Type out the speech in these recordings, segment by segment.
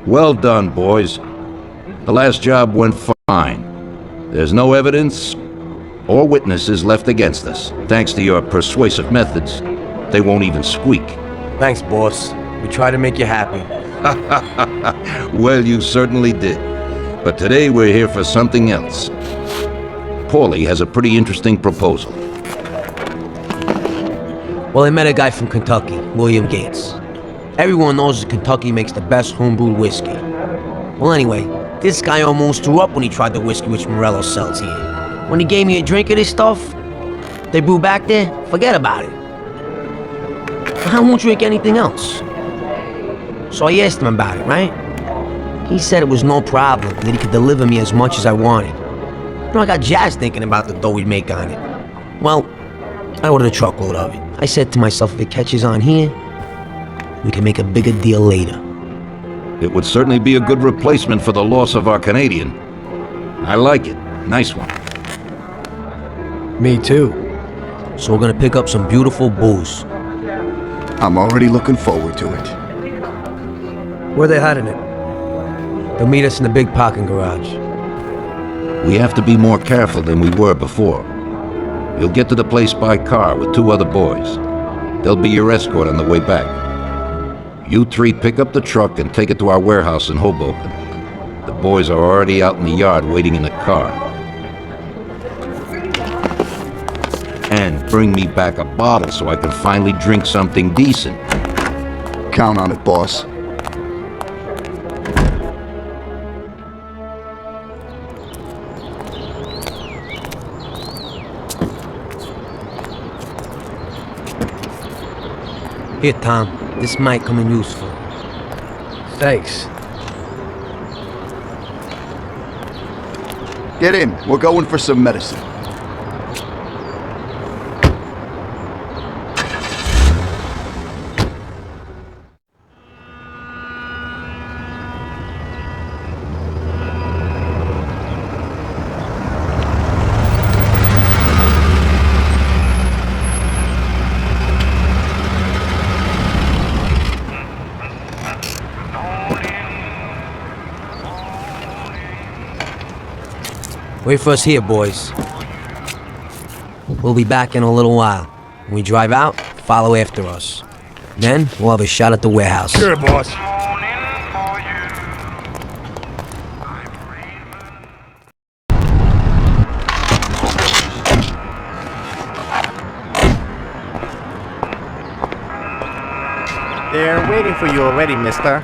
Well done, boys. The last job went fine. There's no evidence or witnesses left against us. Thanks to your persuasive methods, they won't even squeak. Thanks, boss. We try to make you happy. Well, you certainly did. But today we're here for something else. Paulie has a pretty interesting proposal. Well, I met a guy from Kentucky, William Gates. Everyone knows that Kentucky makes the best homebrewed whiskey. Well, anyway, this guy almost threw up when he tried the whiskey which Morello sells here. When he gave me a drink of this stuff they brew back there, forget about it. I won't drink anything else. So I asked him about it, right? He said it was no problem, that he could deliver me as much as I wanted. You know, I got jazzed thinking about the dough we'd make on it. Well, I ordered a truckload of it. I said to myself, if it catches on here, we can make a bigger deal later. It would certainly be a good replacement for the loss of our Canadian. I like it. Nice one. Me too. So we're gonna pick up some beautiful booze. I'm already looking forward to it. Where they hiding it? They'll meet us in the big parking garage. We have to be more careful than we were before. You'll get to the place by car with 2 other boys. They'll be your escort on the way back. You 3 pick up the truck and take it to our warehouse in Hoboken. The boys are already out in the yard waiting in the car. And bring me back a bottle so I can finally drink something decent. Count on it, boss. Here, Tom. This might come in useful. Thanks. Get in. We're going for some medicine. Wait for us here, boys. We'll be back in a little while. When we drive out, follow after us. Then, we'll have a shot at the warehouse. Sure, boss. They're waiting for you already, mister.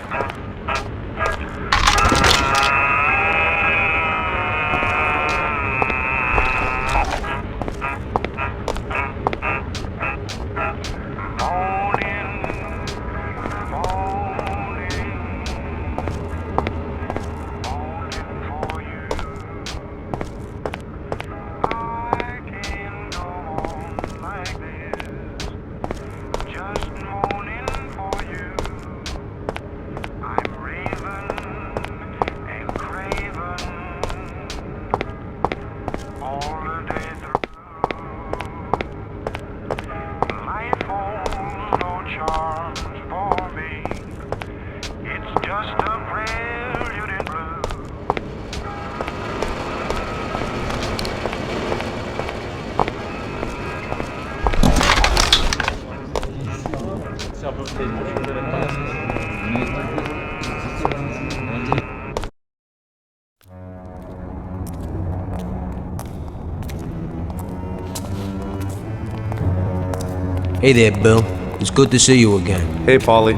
Hey there, Bill. It's good to see you again. Hey, Paulie.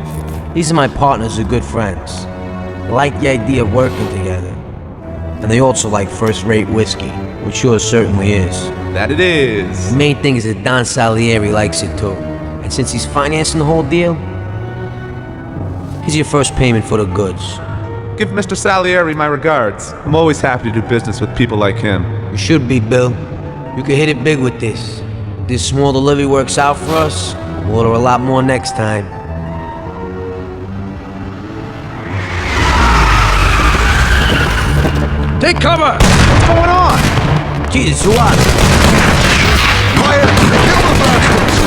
These are my partners who are good friends. They like the idea of working together. And they also like first-rate whiskey, which yours certainly is. That it is. The main thing is that Don Salieri likes it too. And since he's financing the whole deal, here's your first payment for the goods. Give Mr. Salieri my regards. I'm always happy to do business with people like him. You should be, Bill. You could hit it big with this. If this small delivery works out for us, we'll order a lot more next time. Take cover! What's going on? Jesus, who are they? Quiet! Kill the bastards!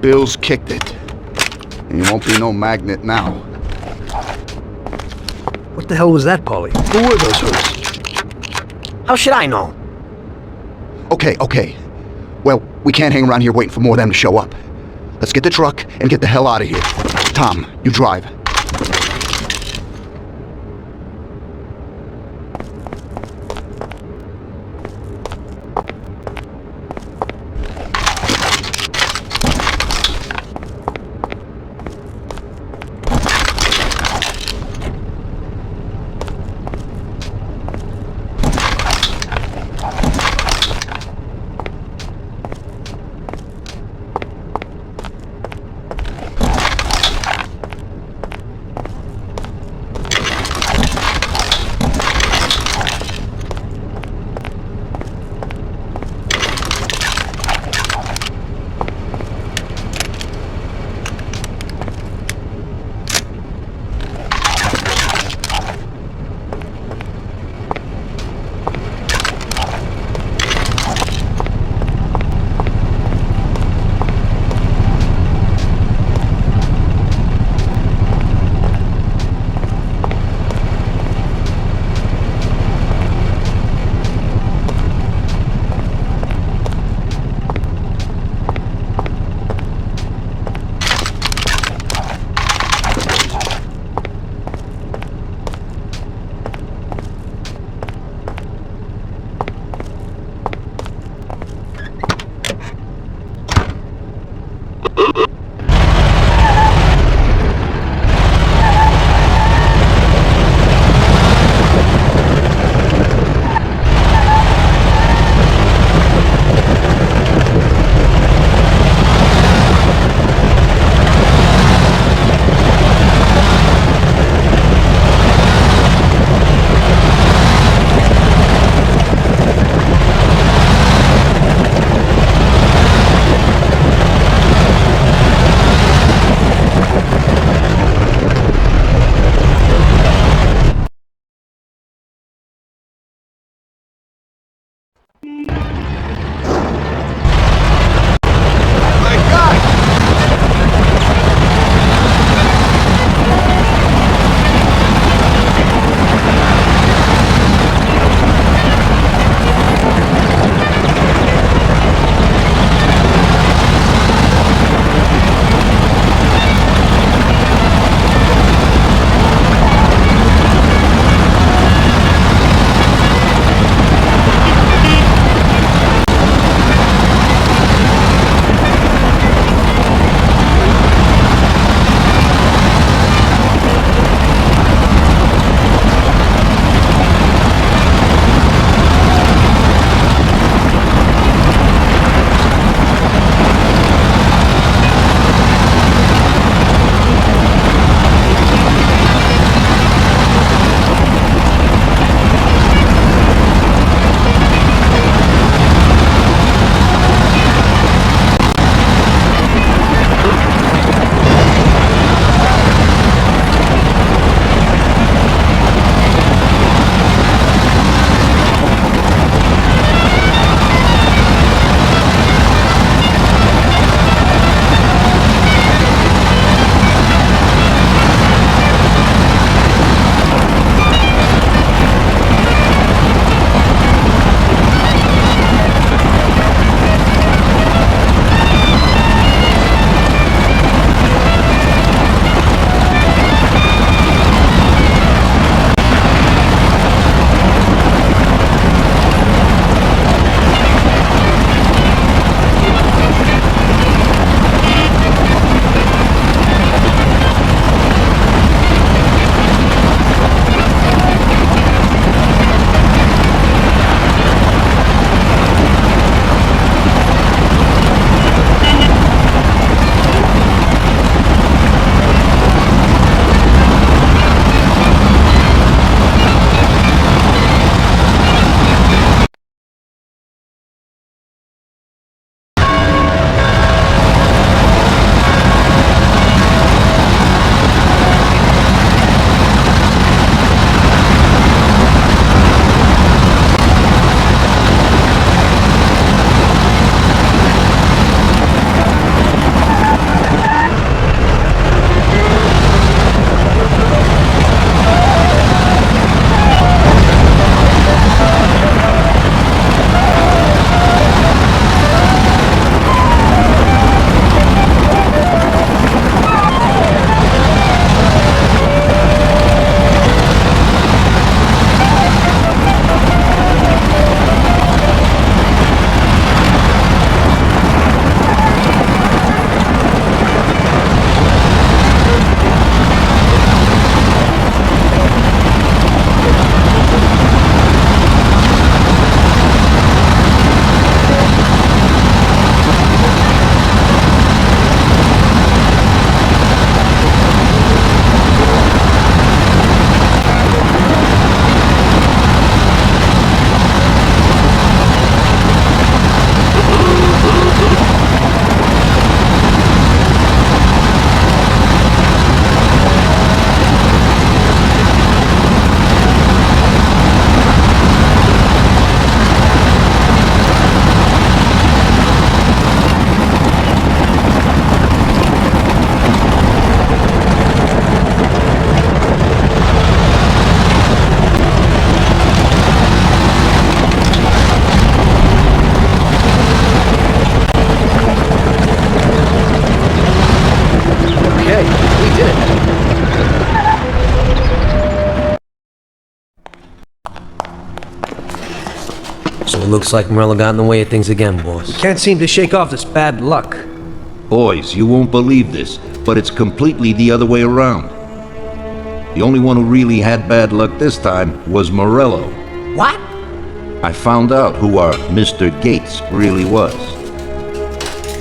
Bill's kicked it. And he won't be no magnet now. What the hell was that, Paulie? Who were those hoods? How should I know? Okay. Well, we can't hang around here waiting for more of them to show up. Let's get the truck and get the hell out of here. Tom, you drive. Looks like Morello got in the way of things again, boss. Can't seem to shake off this bad luck. Boys, you won't believe this, but it's completely the other way around. The only one who really had bad luck this time was Morello. What? I found out who our Mr. Gates really was.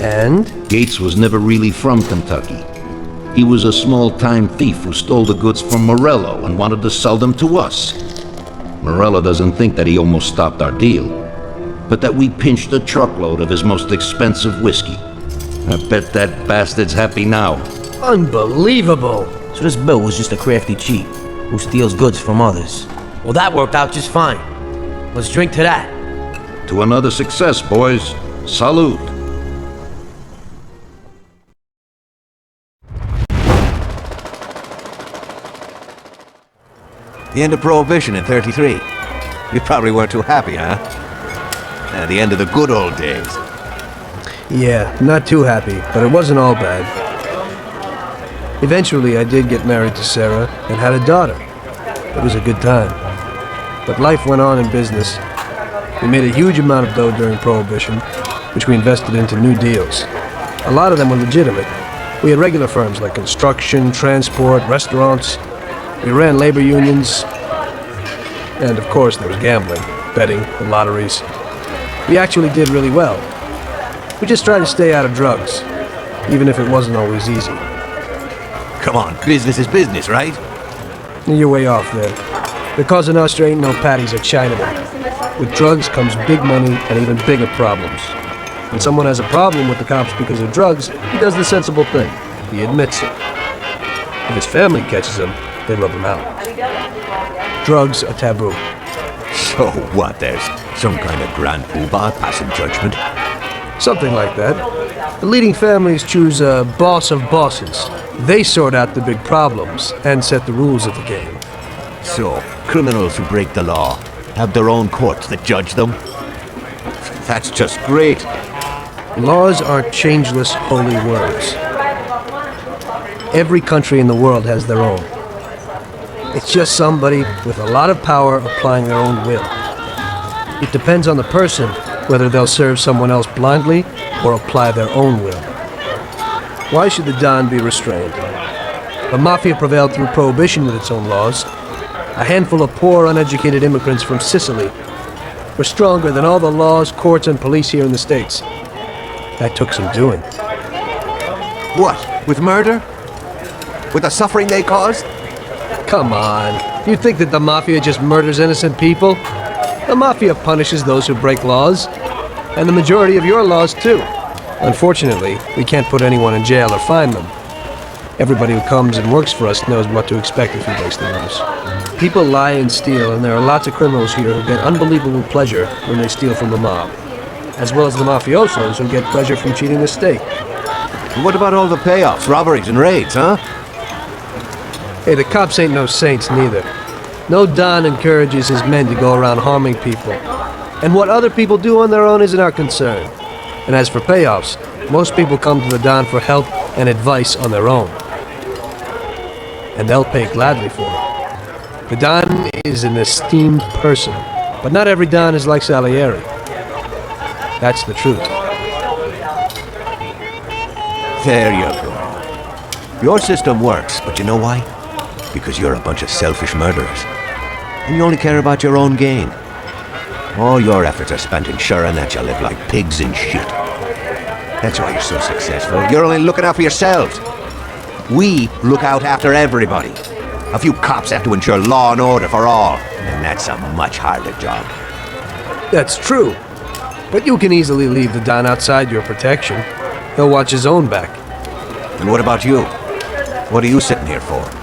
And? Gates was never really from Kentucky. He was a small-time thief who stole the goods from Morello and wanted to sell them to us. Morello doesn't think that he almost stopped our deal, but that we pinched a truckload of his most expensive whiskey. I bet that bastard's happy now. Unbelievable! So this Bill was just a crafty cheat who steals goods from others. Well, that worked out just fine. Let's drink to that. To another success, boys. Salute. The end of Prohibition in '33. You probably weren't too happy, huh? The end of the good old days. Yeah, not too happy, but it wasn't all bad. Eventually, I did get married to Sarah and had a daughter. It was a good time. But life went on in business. We made a huge amount of dough during Prohibition, which we invested into new deals. A lot of them were legitimate. We had regular firms like construction, transport, restaurants. We ran labor unions. And of course, there was gambling, betting, and lotteries. We actually did really well. We just tried to stay out of drugs, even if it wasn't always easy. Come on, business is business, right? You're way off there. The Cosa Nostra ain't no patties or Chinamen. With drugs comes big money and even bigger problems. When someone has a problem with the cops because of drugs, he does the sensible thing. He admits it. If his family catches him, they rub him out. Drugs are taboo. So what, there's some kind of grand poobah passing judgment? Something like that. The leading families choose a boss of bosses. They sort out the big problems and set the rules of the game. So, criminals who break the law have their own courts that judge them? That's just great. Laws are changeless holy words. Every country in the world has their own. It's just somebody with a lot of power applying their own will. It depends on the person whether they'll serve someone else blindly or apply their own will. Why should the Don be restrained? The Mafia prevailed through Prohibition with its own laws. A handful of poor, uneducated immigrants from Sicily were stronger than all the laws, courts, and police here in the States. That took some doing. What, with murder? With the suffering they caused? Come on. You think that the Mafia just murders innocent people? The Mafia punishes those who break laws. And the majority of your laws, too. Unfortunately, we can't put anyone in jail or fine them. Everybody who comes and works for us knows what to expect if he breaks the rules. People lie and steal, and there are lots of criminals here who get unbelievable pleasure when they steal from the mob. As well as the mafiosos who get pleasure from cheating the state. What about all the payoffs, robberies, and raids, huh? Hey, the cops ain't no saints neither. No Don encourages his men to go around harming people. And what other people do on their own isn't our concern. And as for payoffs, most people come to the Don for help and advice on their own. And they'll pay gladly for it. The Don is an esteemed person, but not every Don is like Salieri. That's the truth. There you go. Your system works, but you know why? Because you're a bunch of selfish murderers. And you only care about your own gain. All your efforts are spent ensuring that you live like pigs in shit. That's why you're so successful. You're only looking out for yourselves. We look out after everybody. A few cops have to ensure law and order for all, and that's a much harder job. That's true. But you can easily leave the Don outside your protection. He'll watch his own back. And what about you? What are you sitting here for?